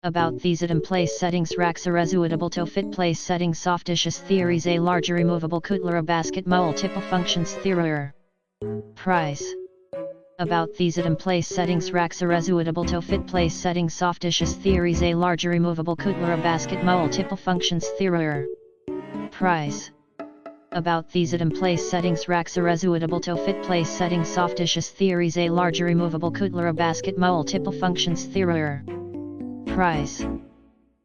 About these in place settings racks a resuitable to fit place settings soft dishes theories a larger removable cutlery basket multiple functions theory. Price. About these in place settings racks a resuitable to fit place settings soft dishes theories a larger removable cutlery basket multiple functions theory. Price. About these in place settings racks a resuitable to fit place settings soft dishes theories a larger removable cutlery basket multiple functions theory. Price.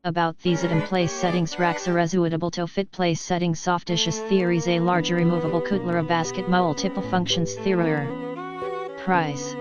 About these in place settings racks a resuitable to fit place settings soft dishes theories a larger removable cutlery basket multiple functions theory. Price.